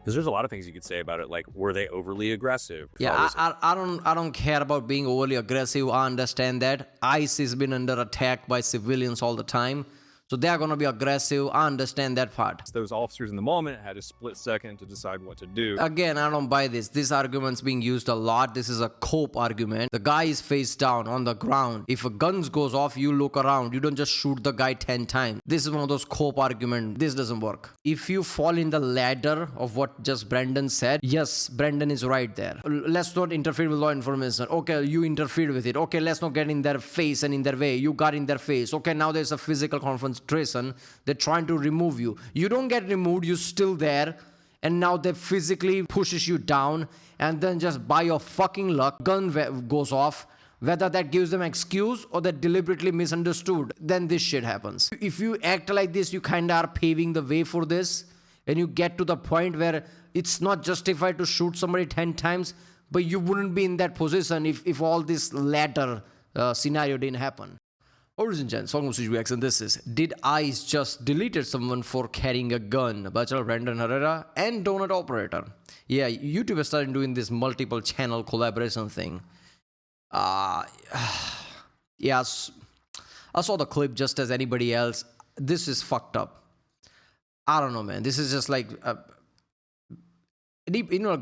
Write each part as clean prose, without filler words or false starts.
Because there's a lot of things you could say about it, like, were they overly aggressive? Yeah, I don't care about being overly aggressive. I understand that. ICE has been under attack by civilians all the time. So they're going to be aggressive. I understand that part. Those officers in the moment had a split second to decide what to do. Again, I don't buy this. This argument's being used a lot. This is a cope argument. The guy is face down on the ground. If a gun goes off, you look around. You don't just shoot the guy 10 times. This is one of those cope arguments. This doesn't work. If you fall in the ladder of what just Brandon said, yes, Brandon is right there. Let's not interfere with law enforcement. Okay, you interfered with it. Okay, let's not get in their face and in their way. You got in their face. Okay, now there's a physical confrontation. They're trying to remove you. You don't get removed. You're still there. And now they physically pushes you down. And then just by your fucking luck, gun goes off. Whether that gives them excuse or they deliberately misunderstood, then this shit happens. If you act like this, you kind of are paving the way for this. And you get to the point where it's not justified to shoot somebody 10 times. But you wouldn't be in that position if all this latter scenario didn't happen. Origin Gen, Song of Switch Reaction, this is Did ICE just deleted someone for carrying a gun? Bachelor Brandon Herrera and Donut Operator. Yeah, YouTube has started doing this multiple channel collaboration thing. Yes, I saw the clip just as anybody else. This is fucked up. I don't know, man. This is just like...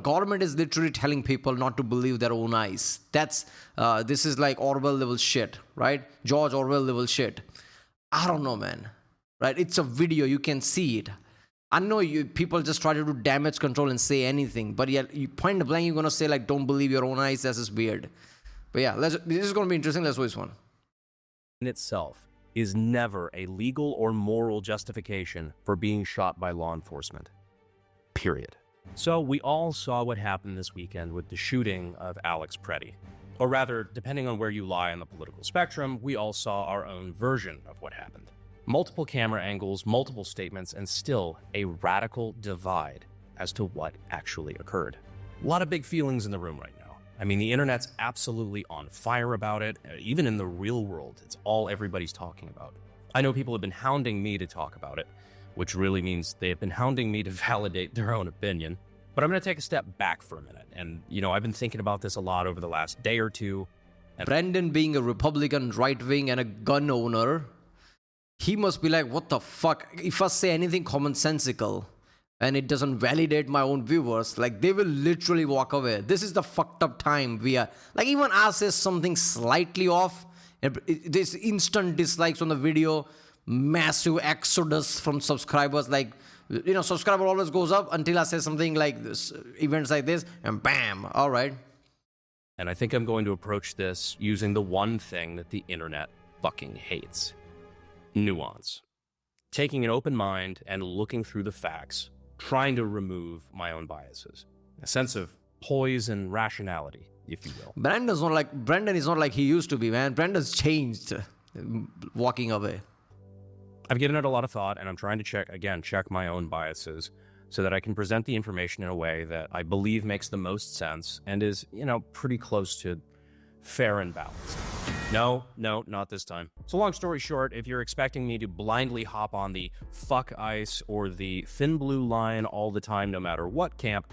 government is literally telling people not to believe their own eyes. This is like Orwell level shit, right? George Orwell level shit. I don't know, man. Right? It's a video. You can see it. I know people just try to do damage control and say anything, but yet you point blank, you're going to say like, don't believe your own eyes. That's just weird. But yeah, this is going to be interesting. Let's watch this one. In itself is never a legal or moral justification for being shot by law enforcement. Period. So we all saw what happened this weekend with the shooting of Alex Preddy. Or rather, depending on where you lie on the political spectrum, we all saw our own version of what happened. Multiple camera angles, multiple statements, and still a radical divide as to what actually occurred. A lot of big feelings in the room right now. I mean, the internet's absolutely on fire about it. Even in the real world, it's all everybody's talking about. I know people have been hounding me to talk about it, which really means they have been hounding me to validate their own opinion. But I'm going to take a step back for a minute. And, I've been thinking about this a lot over the last day or two. And Brandon being a Republican right-wing and a gun owner, he must be like, what the fuck? If I say anything commonsensical and it doesn't validate my own viewers, like they will literally walk away. This is the fucked up time we are. Like even I say something slightly off, this instant dislikes on the video, massive exodus from subscribers. Like, subscriber always goes up until I say something like this, events like this, and bam, all right. And I think I'm going to approach this using the one thing that the internet fucking hates. Nuance. Taking an open mind and looking through the facts, trying to remove my own biases. A sense of poise and rationality, if you will. Brandon is not like he used to be, man. Brandon's changed, walking away. I've given it a lot of thought, and I'm trying to check my own biases so that I can present the information in a way that I believe makes the most sense and is, pretty close to fair and balanced. No, not this time. So long story short, if you're expecting me to blindly hop on the fuck ICE or the thin blue line all the time, no matter what camp,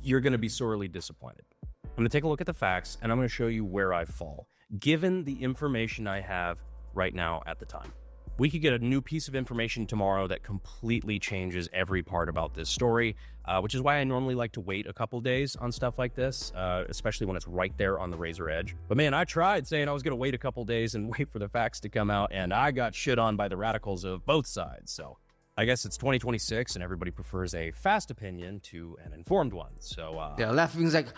you're going to be sorely disappointed. I'm going to take a look at the facts, and I'm going to show you where I fall, given the information I have right now at the time. We could get a new piece of information tomorrow that completely changes every part about this story, which is why I normally like to wait a couple days on stuff like this, especially when it's right there on the razor edge. But man, I tried saying I was going to wait a couple days and wait for the facts to come out, and I got shit on by the radicals of both sides. So I guess it's 2026 and everybody prefers a fast opinion to an informed one. So yeah, laughing's like,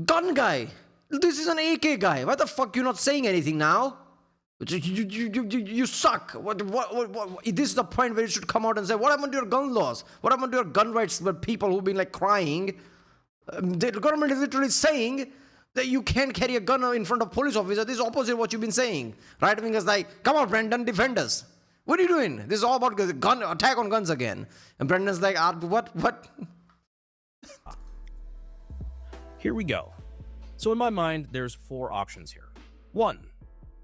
gun guy, this is an AK guy. Why the fuck you not saying anything now? You suck. What? This is the point where you should come out and say, what happened to your gun laws? What happened to your gun rights? But people who've been like crying, the government is literally saying that you can't carry a gun in front of police officer. This is opposite what you've been saying. Right wing is like, come on, Brandon, defend us. What are you doing? This is all about gun attack on guns again. And Brandon's like, what? Here we go. So in my mind, there's 4 options here. 1,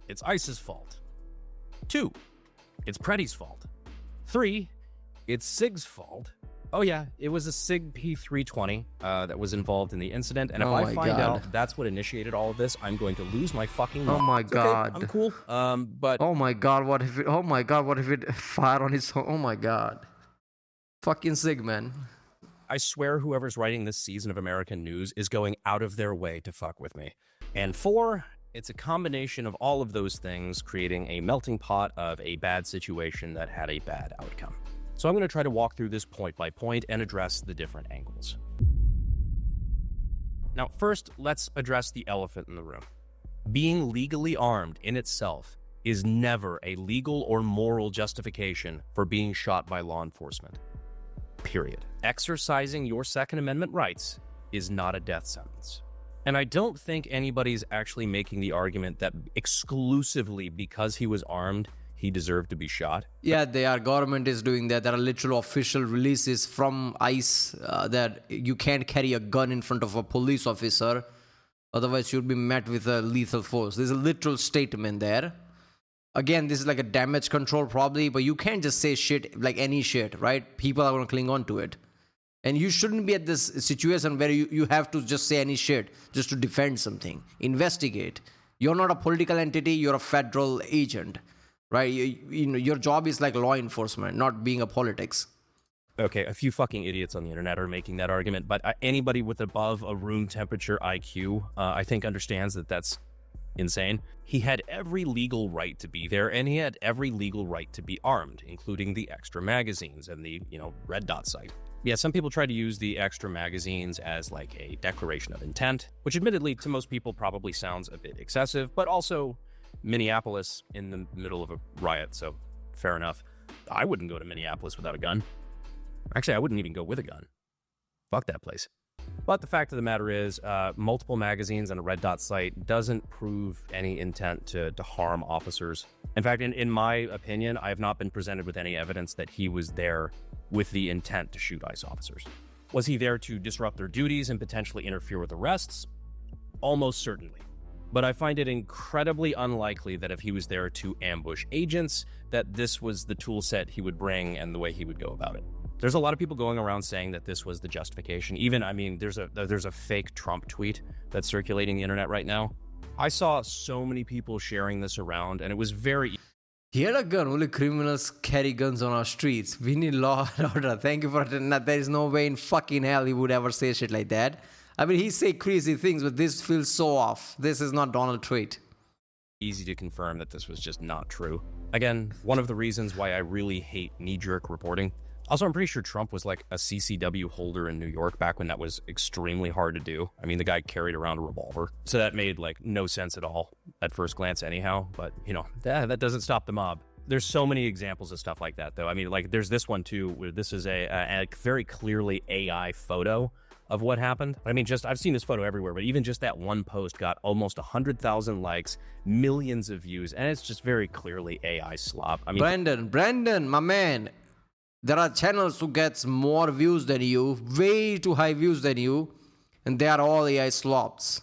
it's ICE's fault. 2, it's Preddy's fault. 3, it's SIG's fault. Oh yeah, it was a SIG P320 that was involved in the incident, and if Oh I my find God. out that's what initiated all of this, I'm going to lose my fucking mind. Oh my It's okay, God. I'm cool. But Oh my God, what if it, oh my God, what if it fire on his, oh my God. Fucking sick, man. I swear whoever's writing this season of American News is going out of their way to fuck with me. And 4, it's a combination of all of those things, creating a melting pot of a bad situation that had a bad outcome. So I'm going to try to walk through this point by point and address the different angles. Now, first, let's address the elephant in the room. Being legally armed in itself is never a legal or moral justification for being shot by law enforcement. Period. Exercising your Second Amendment rights is not a death sentence. And I don't think anybody's actually making the argument that exclusively because he was armed, he deserved to be shot. Yeah, they are. Government is doing that. There are literal official releases from ICE that you can't carry a gun in front of a police officer. Otherwise, you'll be met with a lethal force. There's a literal statement there. Again, this is like a damage control probably, but you can't just say shit like any shit, right? People are going to cling on to it. And you shouldn't be at this situation where you have to just say any shit just to defend something. Investigate. You're not a political entity. You're a federal agent. Right, you know, your job is like law enforcement, not being a politics. Okay, a few fucking idiots on the internet are making that argument, but anybody with above a room temperature IQ, I think understands that that's insane. He had every legal right to be there, and he had every legal right to be armed, including the extra magazines and the, red dot sight. Yeah, some people try to use the extra magazines as like a declaration of intent, which admittedly to most people probably sounds a bit excessive, but also Minneapolis in the middle of a riot, so fair enough. I wouldn't go to Minneapolis without a gun. Actually, I wouldn't even go with a gun. Fuck that place. But the fact of the matter is, multiple magazines and a red dot sight doesn't prove any intent to harm officers. In fact, in my opinion, I have not been presented with any evidence that he was there with the intent to shoot ICE officers. Was he there to disrupt their duties and potentially interfere with arrests? Almost certainly. But I find it incredibly unlikely that if he was there to ambush agents, that this was the tool set he would bring and the way he would go about it. There's a lot of people going around saying that this was the justification. Even, there's a fake Trump tweet that's circulating the internet right now. I saw so many people sharing this around, and it was very... He had a gun. Only criminals carry guns on our streets. We need law and order. Thank you for that. There is no way in fucking hell he would ever say shit like that. He say crazy things, but this feels so off. This is not Donald tweet. Easy to confirm that this was just not true. Again, one of the reasons why I really hate knee-jerk reporting. Also, I'm pretty sure Trump was like a CCW holder in New York back when that was extremely hard to do. The guy carried around a revolver. So that made like no sense at all at first glance anyhow. But, that doesn't stop the mob. There's so many examples of stuff like that, though. There's this one, too, where this is a very clearly AI photo of what happened. I've seen this photo everywhere, but even just that one post got almost 100,000 likes, millions of views, and it's just very clearly AI slop. Brandon, my man, there are channels who gets more views than you, way too high views than you, and they are all AI slops.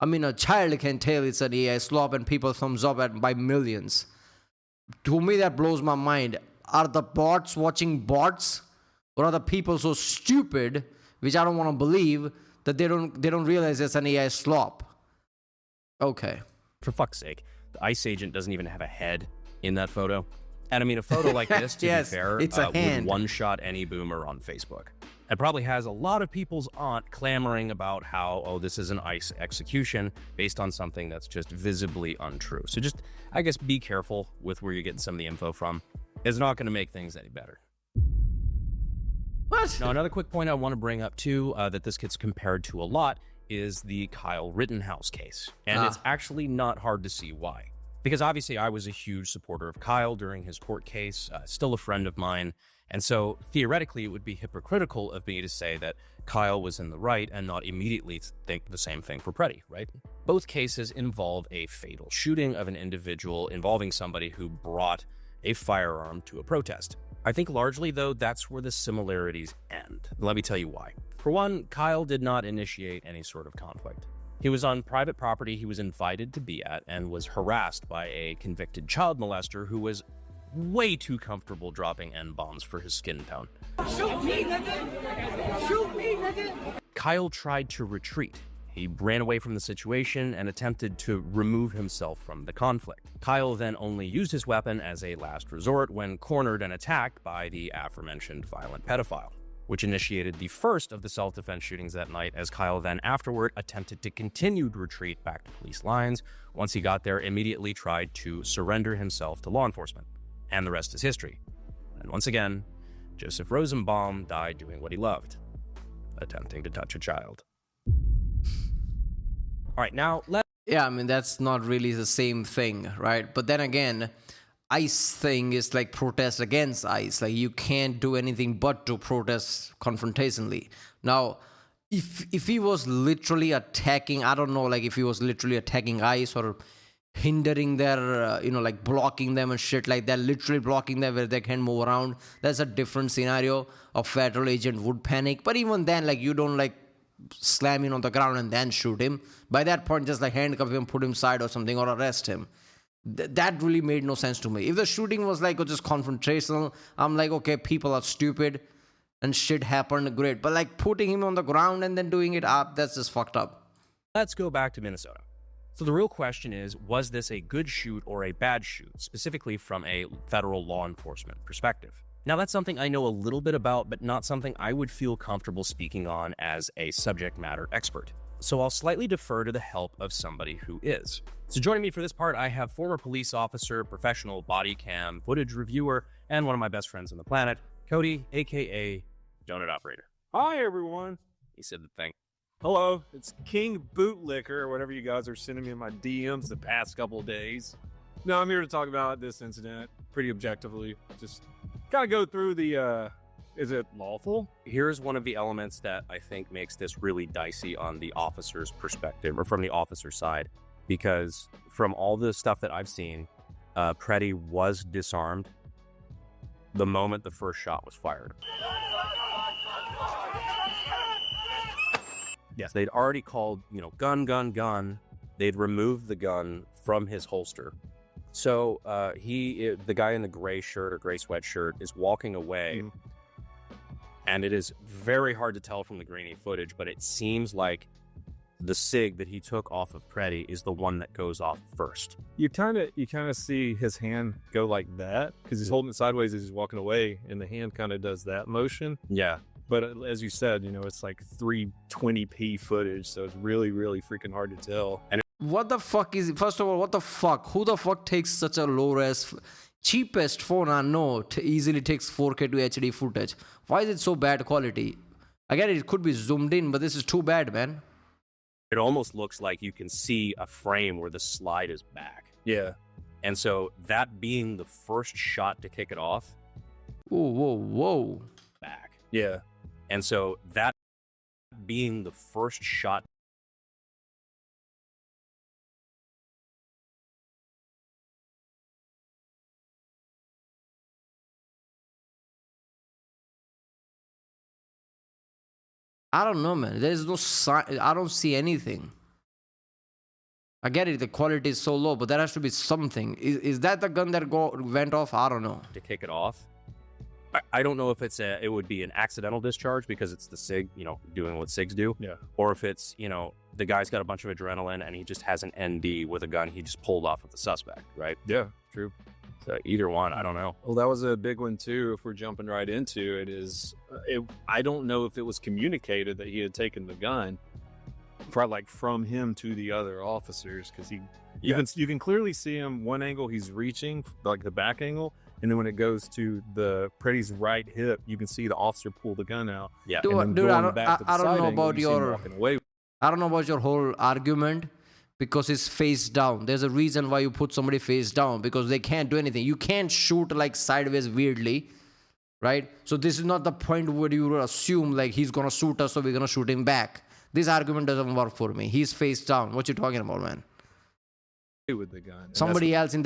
A child can tell it's an AI slop and people thumbs up by millions. To me, that blows my mind. Are the bots watching bots? Or are the people so stupid, which I don't want to believe, that they don't realize it's an AI slop? Okay. For fuck's sake, the ICE agent doesn't even have a head in that photo. And a photo like this, to yes, be fair, it's a hand. Would one-shot any boomer on Facebook. It probably has a lot of people's aunt clamoring about how, this is an ICE execution based on something that's just visibly untrue. So just, I guess, be careful with where you're getting some of the info from. It's not going to make things any better. What? Now, another quick point I want to bring up, too, that this gets compared to a lot, is the Kyle Rittenhouse case. And it's actually not hard to see why. Because obviously I was a huge supporter of Kyle during his court case, still a friend of mine. And so theoretically, it would be hypocritical of me to say that Kyle was in the right and not immediately think the same thing for Preddy, right? Both cases involve a fatal shooting of an individual involving somebody who brought a firearm to a protest. I think largely, though, that's where the similarities end. Let me tell you why. For one, Kyle did not initiate any sort of conflict. He was on private property he was invited to be at and was harassed by a convicted child molester who was way too comfortable dropping N-bombs for his skin tone. Shoot me, nigga! Shoot me, nigga! Kyle tried to retreat. He ran away from the situation and attempted to remove himself from the conflict. Kyle then only used his weapon as a last resort when cornered and attacked by the aforementioned violent pedophile, which initiated the first of the self-defense shootings that night, as Kyle then afterward attempted to continued retreat back to police lines. Once he got there, immediately tried to surrender himself to law enforcement. And the rest is history. And once again, Joseph Rosenbaum died doing what he loved, attempting to touch a child. All right, now Yeah, I mean, that's not really the same thing, right? But then again, ICE thing is like protest against ICE. Like, you can't do anything but to protest confrontationally. Now, if he was literally attacking, I don't know, like if he was literally attacking ICE or hindering their, like blocking them and shit like that, literally blocking them where they can move around, that's a different scenario. A federal agent would panic. But even then, like, you don't like slam him on the ground and then shoot him. By that point, just like handcuff him, put him side or something, or arrest him. That really made no sense to me. If the shooting was like just confrontational, I'm like, okay, people are stupid and shit happened, great. But like putting him on the ground and then doing it up, that's just fucked up. let's go back to Minnesota. So the real question is, was this a good shoot or a bad shoot, specifically from a federal law enforcement perspective? Now, that's something I know a little bit about, but not something I would feel comfortable speaking on as a subject matter expert. So I'll slightly defer to the help of somebody who is. So joining me for this part, I have former police officer, professional body cam footage reviewer, and one of my best friends on the planet, Cody, aka Donut Operator. Hi, everyone. He said the thing. Hello, it's King Bootlicker, or whatever you guys are sending me in my DMs the past couple of days. No, I'm here to talk about this incident pretty objectively. Just kind of go through the, is it lawful? Here's one of the elements that I think makes this really dicey on the officer's perspective, or from the officer's side, because from all the stuff that I've seen, Preddy was disarmed the moment the first shot was fired. Yes, they'd already called, gun, gun, gun. They'd removed the gun from his holster. So the guy in the gray shirt or gray sweatshirt is walking away. And it is very hard to tell from the grainy footage, but it seems like the SIG that he took off of Preddy is the one that goes off first. You kind of see his hand go like that because he's holding it sideways as he's walking away, and the hand kind of does that motion. Yeah. But as you said, it's like 320p footage, so it's really, really freaking hard to tell. And What the fuck is it? First of all, what the fuck? Who the fuck takes such a low-res, cheapest phone I know easily takes 4K to HD footage? Why is it so bad quality? I get it could be zoomed in, but this is too bad, man. It almost looks like you can see a frame where the slide is back. yeah, And so that being the first shot to kick it off, Whoa, whoa, whoa. back. yeah. And so that being the first shot. I don't know, man. There's no sign. I don't see anything. I get it. The quality is so low, but there has to be something. Is that the gun that went off? I don't know. To kick it off. I don't know if it would be an accidental discharge because it's the SIG, doing what SIGs do. Yeah. Or if it's, the guy's got a bunch of adrenaline and he just has an ND with a gun he just pulled off of the suspect, right? Yeah, true. So either one, I don't know. Well, that was a big one too. If we're jumping right into it, I don't know if it was communicated that he had taken the gun, from him to the other officers, because you can clearly see him one angle he's reaching, like the back angle, and then when it goes to Preddy's right hip, you can see the officer pull the gun out. Yeah, Dude, and then I going don't, back to the I don't side know angle, about you see him your. walking away. I don't know about your whole argument because it's face down. There's a reason why you put somebody face down, because they can't do anything. You can't shoot like sideways weirdly, right? So this is not the point where you assume like he's gonna shoot us, so we're gonna shoot him back. This argument doesn't work for me. He's face down. What you talking about, man? With the gun. And Somebody else in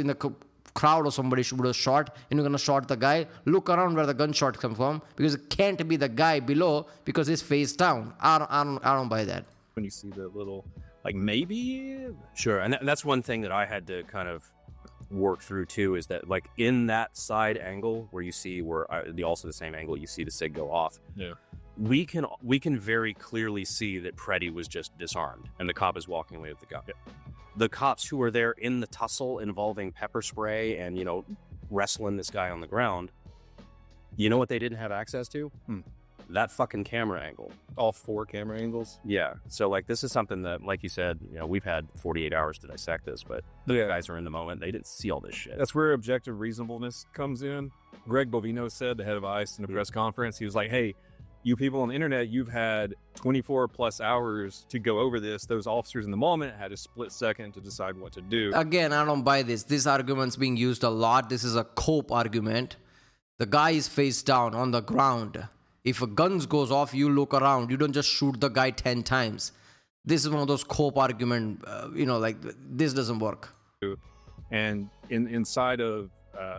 the crowd or somebody should have shot, and you're gonna shot the guy. Look around where the gunshot come from, because it can't be the guy below because he's face down. I don't buy that. when you see the little, maybe. Sure, and that's one thing that I had to kind of work through too is that like in that side angle where you see where also the same angle you see the SIG go off. Yeah. We can very clearly see that Preddy was just disarmed and the cop is walking away with the gun. Yeah. The cops who were there in the tussle involving pepper spray and, you know, wrestling this guy on the ground, you know what they didn't have access to? That fucking camera angle. All 4 camera angles. Yeah. So like this is something that, like you said, you know, we've had 48 hours to dissect this, but the guys are in the moment. They didn't see all this shit. That's where objective reasonableness comes in. Greg Bovino said, the head of ICE in a press conference, he was like, hey, you people on the internet, you've had 24 plus hours to go over this. Those officers in the moment had a split second to decide what to do. Again, I don't buy this. This argument's being used a lot. This is a cope argument. The guy is face down on the ground. If a gun goes off, you look around. You don't just shoot the guy 10 times. This is one of those cope argument, like this doesn't work. And inside of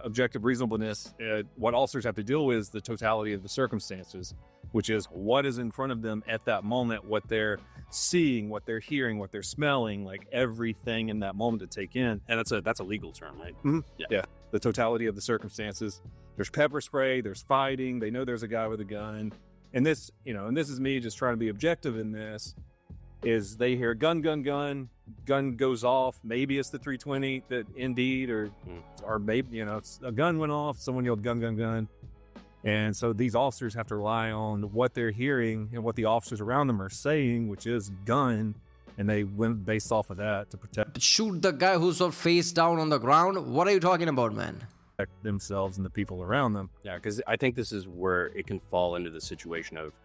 objective reasonableness, what officers have to deal with is the totality of the circumstances, which is what is in front of them at that moment, what they're seeing, what they're hearing, what they're smelling, like everything in that moment to take in. And that's a legal term, right? Mm-hmm. Yeah. The totality of the circumstances. There's pepper spray, there's fighting, they know there's a guy with a gun. And this is me just trying to be objective in this, is they hear gun goes off. Maybe it's the 320 that indeed, or maybe, it's a gun went off, someone yelled gun. And so these officers have to rely on what they're hearing and what the officers around them are saying, which is gun. And they went based off of that to protect. Shoot the guy who's face down on the ground? What are you talking about, man? Themselves and the people around them. Yeah, because I think this is where it can fall into the situation of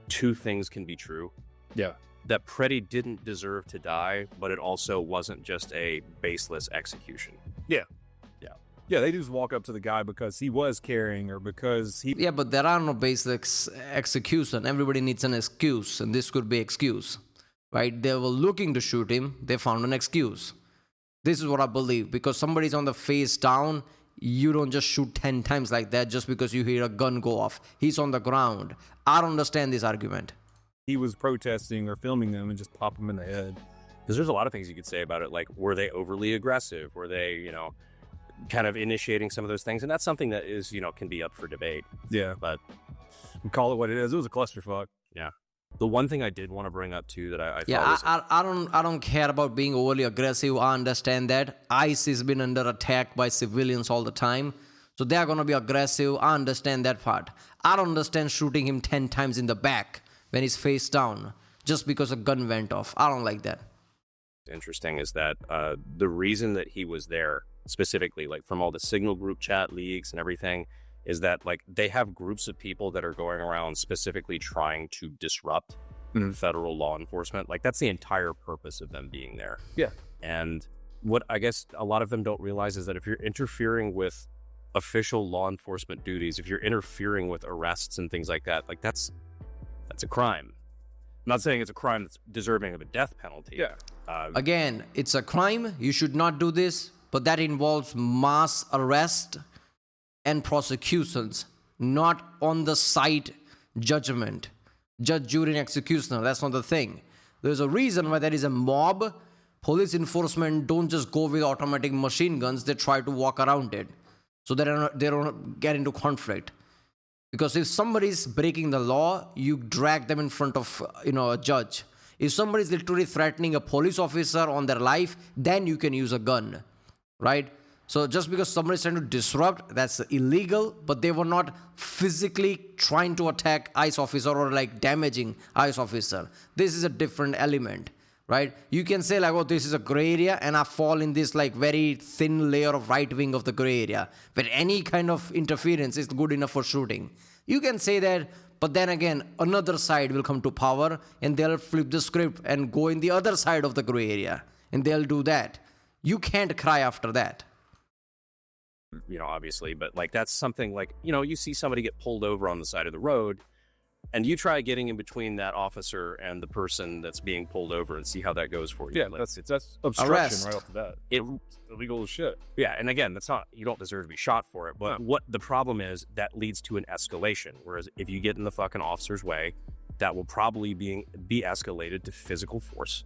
2 things can be true. Yeah. That Preddy didn't deserve to die, but it also wasn't just a baseless execution. Yeah, they just walk up to the guy because he was carrying or because he... Yeah, but there are no basic execution. Everybody needs an excuse, and this could be excuse, right? They were looking to shoot him. They found an excuse. This is what I believe. Because somebody's on the face down, you don't just shoot 10 times like that just because you hear a gun go off. He's on the ground. I don't understand this argument. He was protesting or filming them and just pop them in the head. Because there's a lot of things you could say about it. Like, were they overly aggressive? Were they, kind of initiating some of those things? And that's something that is, can be up for debate. Yeah. But we call it what it is. It was a clusterfuck. Yeah. The one thing I did want to bring up too that I yeah, thought was... I don't care about being overly aggressive. I understand that. ICE has been under attack by civilians all the time. So they're going to be aggressive. I understand that part. I don't understand shooting him 10 times in the back when he's face down just because a gun went off. I don't like that. Interesting is that the reason that he was there specifically, like from all the signal group chat leaks and everything, is that like they have groups of people that are going around specifically trying to disrupt federal law enforcement. Like that's the entire purpose of them being there. Yeah. And what I guess a lot of them don't realize is that if you're interfering with official law enforcement duties, if you're interfering with arrests and things like that, like that's a crime. I'm not saying it's a crime that's deserving of a death penalty. Yeah. Again, it's a crime. You should not do this, but that involves mass arrest and prosecutions, not on the site judgment. Judge, jury, and executioner, that's not the thing. There's a reason why there is a mob. Police enforcement don't just go with automatic machine guns. They try to walk around it so they don't get into conflict. Because if somebody's breaking the law, you drag them in front of a judge. If somebody's literally threatening a police officer on their life, then you can use a gun, right? So just because somebody's trying to disrupt, that's illegal, but they were not physically trying to attack ICE officer or like damaging ICE officer. This is a different element, right? You can say like, oh, this is a gray area and I fall in this like very thin layer of right wing of the gray area where any kind of interference is good enough for shooting. You can say that, but then again, another side will come to power and they'll flip the script and go in the other side of the gray area and they'll do that. You can't cry after that. Obviously, but like that's something like, you see somebody get pulled over on the side of the road and you try getting in between that officer and the person that's being pulled over and see how that goes for you. Yeah, like, that's obstruction arrest. Right off the bat. It's illegal as shit. Yeah, and again, that's not, you don't deserve to be shot for it, but what the problem is, that leads to an escalation. Whereas if you get in the fucking officer's way, that will probably be escalated to physical force.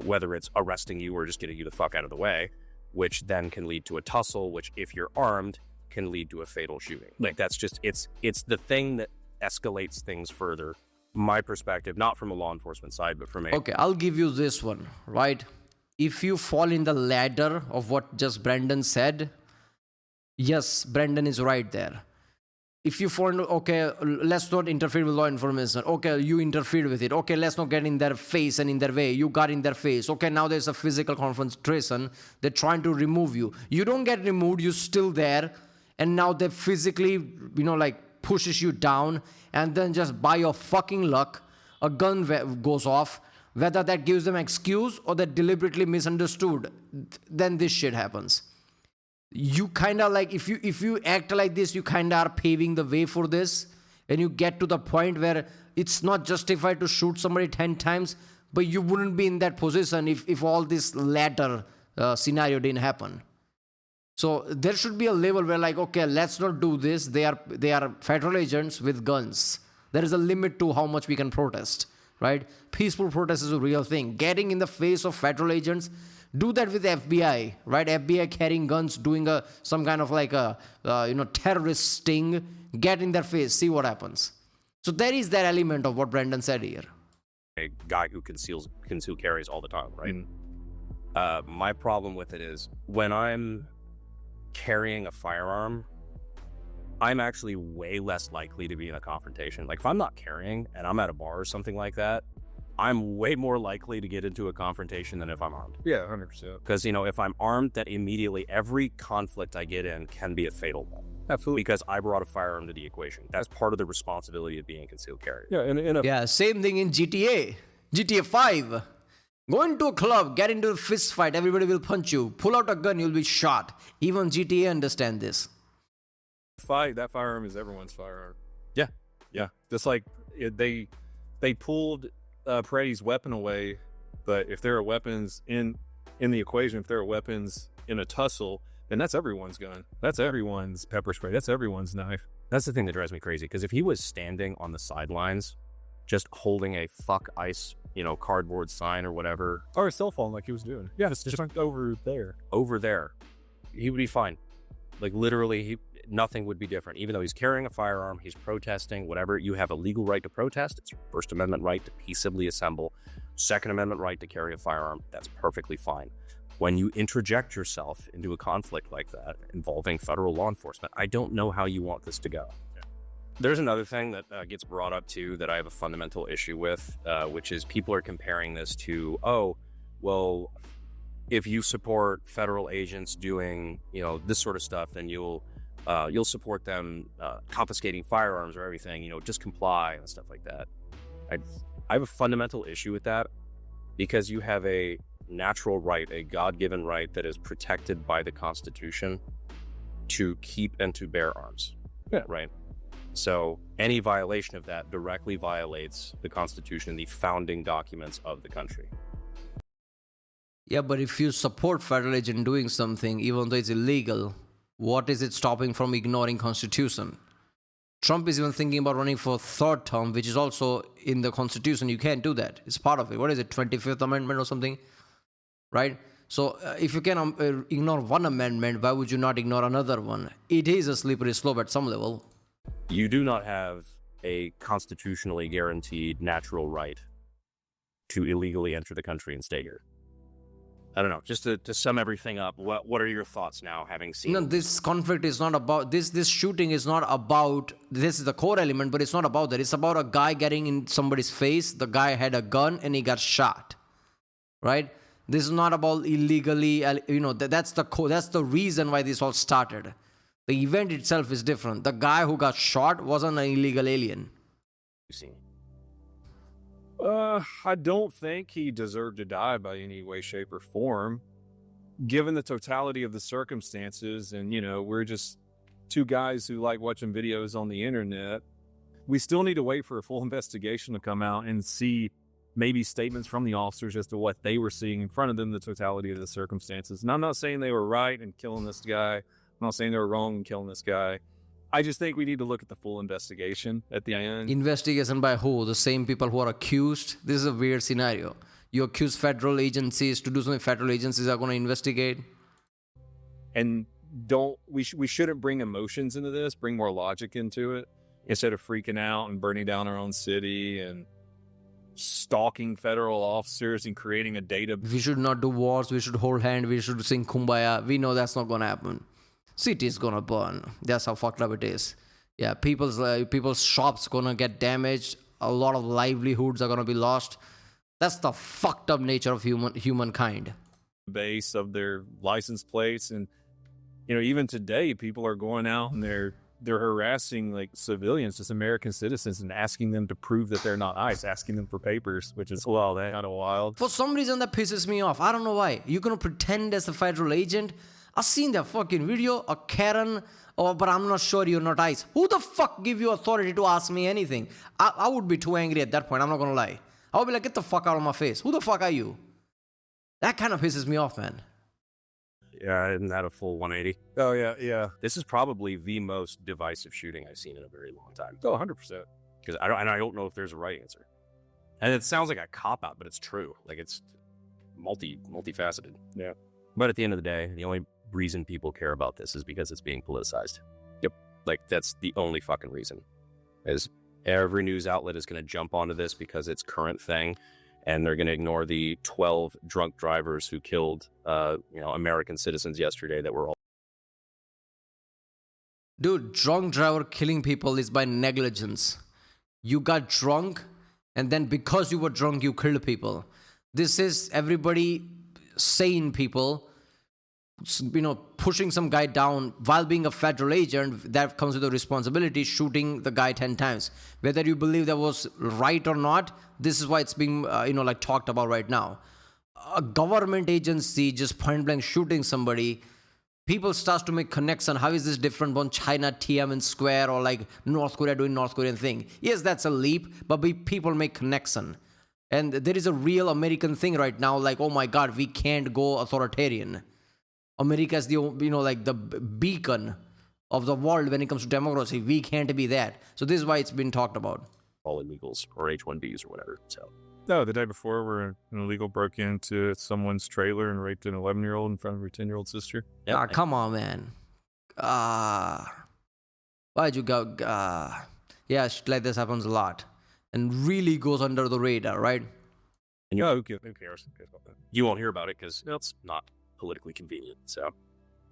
Whether it's arresting you or just getting you the fuck out of the way. which then can lead to a tussle, which if you're armed can lead to a fatal shooting. Like that's just, it's the thing that escalates things further. My perspective, not from a law enforcement side, but from a... Okay, I'll give you this one, right? If you fall in the ladder of what just Brandon said, yes, Brandon is right there. If you fall, okay, let's not interfere with law enforcement. Okay, you interfered with it. Okay, let's not get in their face and in their way. You got in their face. Okay, now there's a physical confrontation. They're trying to remove you. You don't get removed. You're still there. And now they physically, like pushes you down. And then just by your fucking luck, a gun goes off. Whether that gives them excuse or they deliberately misunderstood, then this shit happens. You kind of like, if you act like this, you kind of are paving the way for this, and you get to the point where it's not justified to shoot somebody 10 times, but you wouldn't be in that position if all this latter scenario didn't happen. So there should be a level where like, okay, let's not do this. They are federal agents with guns. There is a limit to how much we can protest, right? Peaceful protest is a real thing. Getting in the face of federal agents, do that with FBI, right? FBI carrying guns, doing some kind of like a terrorist sting. Get in their face, see what happens. So there is that element of what Brandon said here. A guy who conceal carries all the time, right? My problem with it is when I'm carrying a firearm, I'm actually way less likely to be in a confrontation. Like if I'm not carrying and I'm at a bar or something like that, I'm way more likely to get into a confrontation than if I'm armed. Yeah, 100%. Because, if I'm armed, that immediately every conflict I get in can be a fatal one. Absolutely. Because I brought a firearm to the equation. That's part of the responsibility of being a concealed carrier. Yeah, Yeah, same thing in GTA 5. Go into a club, get into a fist fight, everybody will punch you. Pull out a gun, you'll be shot. Even GTA understand this. that firearm is everyone's firearm. Yeah. Just like they pulled Paredes' weapon away, but if there are weapons in the equation, if there are weapons in a tussle, then that's everyone's gun. That's everyone's pepper spray. That's everyone's knife. That's the thing that drives me crazy. Because if he was standing on the sidelines, just holding a fuck ICE, cardboard sign or whatever. Or a cell phone like he was doing. Yeah, it's just over there. He would be fine. Like literally, nothing would be different. Even though he's carrying a firearm, he's protesting, whatever. You have a legal right to protest. It's your First Amendment right to peaceably assemble. Second Amendment right to carry a firearm. That's perfectly fine. When you interject yourself into a conflict like that involving federal law enforcement, I don't know how you want this to go. There's another thing that gets brought up too that I have a fundamental issue with, which is people are comparing this to, if you support federal agents doing, this sort of stuff, then you'll support them confiscating firearms or everything, just comply and stuff like that. I have a fundamental issue with that because you have a natural right, a God-given right that is protected by the Constitution to keep and to bear arms. Yeah. Right? So any violation of that directly violates the Constitution and the founding documents of the country. Yeah, but if you support federal agent doing something, even though it's illegal, what is it stopping from ignoring Constitution? Trump is even thinking about running for third term, which is also in the Constitution. You can't do that. It's part of it. What is it, 25th Amendment or something? Right? So if you can ignore one amendment, why would you not ignore another one? It is a slippery slope at some level. You do not have a constitutionally guaranteed natural right to illegally enter the country and stay here. I don't know. Just to sum everything up, what are your thoughts now, having seen? No, this conflict is not about this. This shooting is not about. This is the core element, but it's not about that. It's about a guy getting in somebody's face. The guy had a gun and he got shot. Right? This is not about illegally. That's the reason why this all started. The event itself is different. The guy who got shot wasn't an illegal alien. You see. I don't think he deserved to die by any way, shape, or form. Given the totality of the circumstances, and, we're just two guys who like watching videos on the internet, we still need to wait for a full investigation to come out and see maybe statements from the officers as to what they were seeing in front of them, the totality of the circumstances. And I'm not saying they were right in killing this guy. I'm not saying they were wrong in killing this guy. I just think we need to look at the full investigation at the end. Investigation by who? The same people who are accused? This is a weird scenario. You accuse federal agencies to do something federal agencies are going to investigate. and we shouldn't bring emotions into this, bring more logic into it instead of freaking out and burning down our own city and stalking federal officers and creating a data. We should not do wars. We should hold hands. We should sing Kumbaya. We know that's not going to happen. City is going to burn. That's how fucked up it is. Yeah, people's shops going to get damaged. A lot of livelihoods are going to be lost. That's the fucked up nature of humankind. Base of their license plates. And, even today, people are going out and they're harassing like civilians, just American citizens, and asking them to prove that they're not ICE, asking them for papers, which is, well, that kind of wild. For some reason, that pisses me off. I don't know why. You're going to pretend as a federal agent. I've seen that fucking video, a Karen, but I'm not sure you're not ICE. Who the fuck give you authority to ask me anything? I would be too angry at that point. I'm not going to lie. I would be like, get the fuck out of my face. Who the fuck are you? That kind of pisses me off, man. Yeah, isn't that a full 180? Oh, yeah. This is probably the most divisive shooting I've seen in a very long time. Oh, 100%. Because I don't know if there's a right answer. And it sounds like a cop-out, but it's true. Like, it's multifaceted. Yeah. But at the end of the day, the only reason people care about this is because it's being politicized. Yep. Like, that's the only fucking reason. Is every news outlet is going to jump onto this because it's current thing. And they're going to ignore the 12 drunk drivers who killed, American citizens yesterday that were all. Dude, drunk driver killing people is by negligence. You got drunk, and then because you were drunk, you killed people. This is everybody, sane people, pushing some guy down while being a federal agent. That comes with a responsibility, shooting the guy 10 times. Whether you believe that was right or not, this is why it's being, talked about right now. A government agency just point blank shooting somebody, people start to make connection. How is this different from China, Tiananmen Square, or like North Korea doing North Korean thing? Yes, that's a leap, but people make connection. And there is a real American thing right now, like, oh my God, we can't go authoritarian. America is the beacon of the world when it comes to democracy. We can't be that. So this is why it's been talked about. All illegals or H-1Bs or whatever. So no, the day before, where an illegal broke into someone's trailer and raped an 11-year-old in front of her 10-year-old sister. Yep. Come on, man. Why'd you go? Yeah, shit like this happens a lot and really goes under the radar, right? And who cares about that? You won't hear about it because it's not politically convenient. So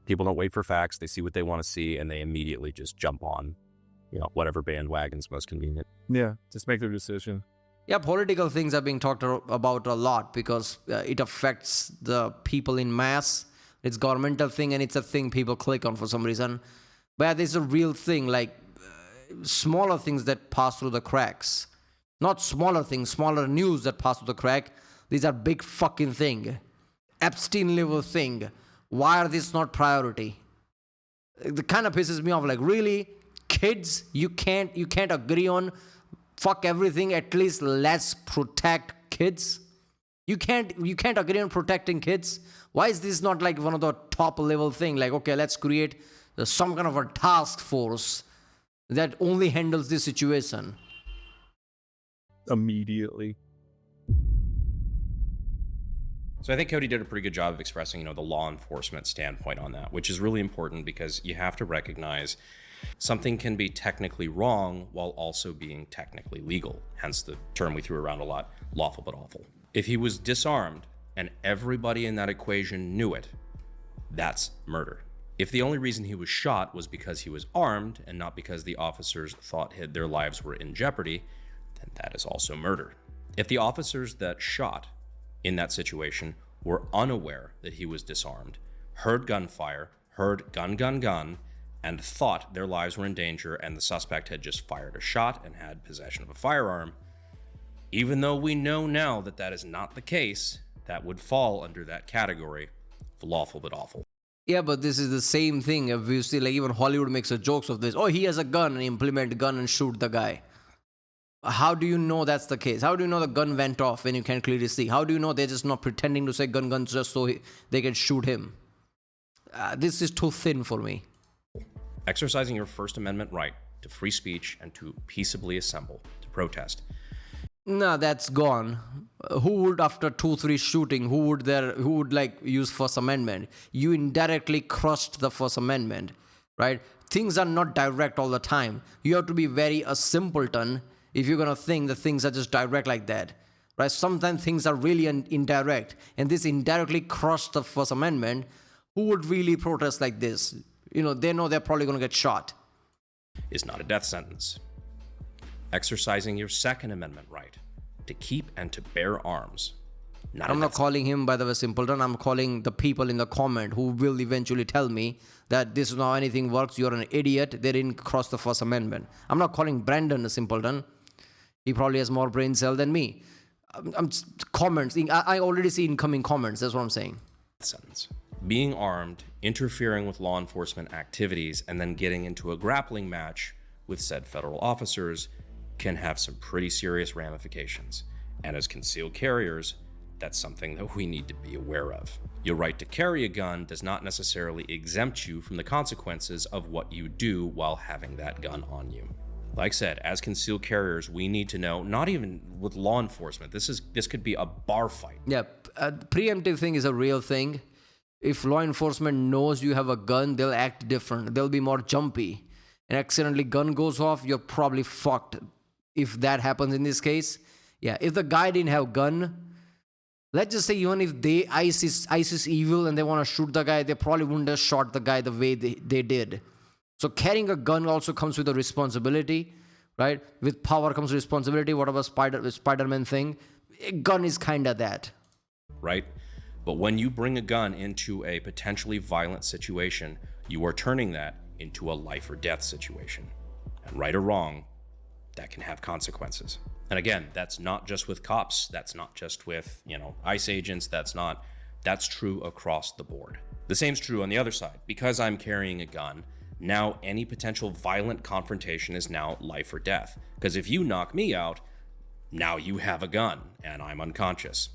people don't wait for facts. They see what they want to see, and they immediately just jump on, whatever bandwagon's most convenient. Yeah, just make their decision. Yeah, political things are being talked about a lot because it affects the people in mass. It's governmental thing, and it's a thing people click on for some reason. But there's a real thing, like smaller things that pass through the cracks. Not smaller things, smaller news that pass through the crack. These are big fucking thing. Epstein level thing. Why are this not priority? It kind of pisses me off. Like, really, kids, you can't agree on fuck everything. At least let's protect kids. You can't agree on protecting kids. Why is this not like one of the top level thing? Like, okay, let's create some kind of a task force that only handles this situation. Immediately. So I think Cody did a pretty good job of expressing, the law enforcement standpoint on that, which is really important because you have to recognize something can be technically wrong while also being technically legal. Hence the term we threw around a lot, lawful but awful. If he was disarmed and everybody in that equation knew it, that's murder. If the only reason he was shot was because he was armed and not because the officers thought their lives were in jeopardy, then that is also murder. If the officers that shot in that situation were unaware that he was disarmed, heard gunfire, heard gun, and thought their lives were in danger and the suspect had just fired a shot and had possession of a firearm, even though we know now that that is not the case, that would fall under that category of lawful but awful. Yeah, but this is the same thing. If you see, like, even Hollywood makes a jokes of this. Oh, he has a gun, and implement a gun and shoot the guy. How do you know that's the case? How do you know the gun went off when you can clearly see? How do you know they're just not pretending to say gun just so they can shoot him? This is too thin for me. Exercising your First Amendment right to free speech and to peaceably assemble, to protest. No, that's gone. Who would, after 2-3 shooting, who would like use First Amendment? You indirectly crushed the First Amendment, right? Things are not direct all the time. You have to be very a simpleton if you're gonna think that things are just direct like that, right? Sometimes things are really indirect, and this indirectly crushed the First Amendment. Who would really protest like this? They know they're probably gonna get shot. Is not a death sentence. Exercising your Second Amendment right to keep and to bear arms. I'm not calling him, by the way, simpleton. I'm calling the people in the comment who will eventually tell me that this is not how anything works. You're an idiot. They didn't cross the First Amendment. I'm not calling Brandon a simpleton. He probably has more brain cell than me. I'm comments. I already see incoming comments. That's what I'm saying. Sentence. Being armed, interfering with law enforcement activities, and then getting into a grappling match with said federal officers can have some pretty serious ramifications. And as concealed carriers, that's something that we need to be aware of. Your right to carry a gun does not necessarily exempt you from the consequences of what you do while having that gun on you. Like I said, as concealed carriers, we need to know, not even with law enforcement, this could be a bar fight. Yeah, preemptive thing is a real thing. If law enforcement knows you have a gun, they'll act different. They'll be more jumpy. And accidentally gun goes off, you're probably fucked. If that happens in this case, yeah. If the guy didn't have gun, let's just say even if ISIS evil and they want to shoot the guy, they probably wouldn't have shot the guy the way they did. So carrying a gun also comes with a responsibility, right? With power comes responsibility. Whatever Spider-Man thing, a gun is kind of that. Right? But when you bring a gun into a potentially violent situation, you are turning that into a life or death situation. And right or wrong, that can have consequences. And again, that's not just with cops. That's not just with, ICE agents. That's true across the board. The same's true on the other side. Because I'm carrying a gun, now any potential violent confrontation is now life or death. Because if you knock me out, now you have a gun and I'm unconscious.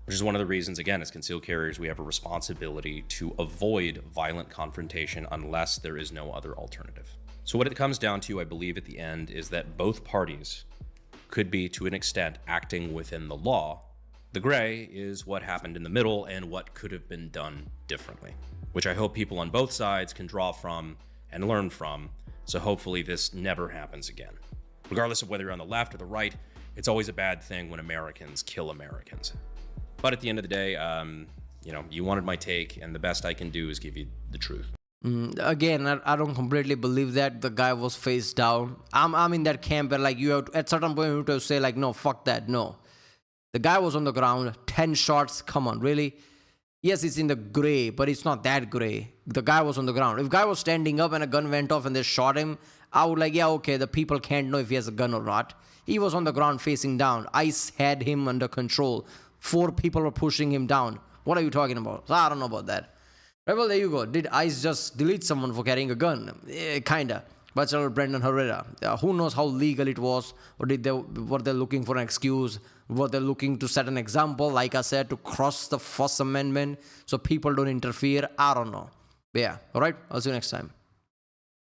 Which is one of the reasons, again, as concealed carriers, we have a responsibility to avoid violent confrontation unless there is no other alternative. So what it comes down to, I believe at the end, is that both parties could be, to an extent, acting within the law. The gray is what happened in the middle and what could have been done differently, which I hope people on both sides can draw from and learn from, so hopefully this never happens again. Regardless of whether you're on the left or the right, it's always a bad thing when Americans kill Americans. But at the end of the day, you wanted my take, and the best I can do is give you the truth. Again, I don't completely believe that the guy was face down. I'm in that camp where you have to, at certain point you have to say no, fuck that, no. The guy was on the ground, 10 shots, come on, really? Yes, it's in the gray, but it's not that gray. The guy was on the ground. If the guy was standing up and a gun went off and they shot him, I would yeah, okay, the people can't know if he has a gun or not. He was on the ground facing down. ICE had him under control. 4 people were pushing him down. What are you talking about? So I don't know about that. Right, well, there you go. Did ICE just delete someone for carrying a gun? Kinda. But Brandon Herrera. Who knows how legal it was? Or were they looking for an excuse? Were they looking to set an example, like I said, to cross the First Amendment so people don't interfere? I don't know. But yeah, alright, I'll see you next time.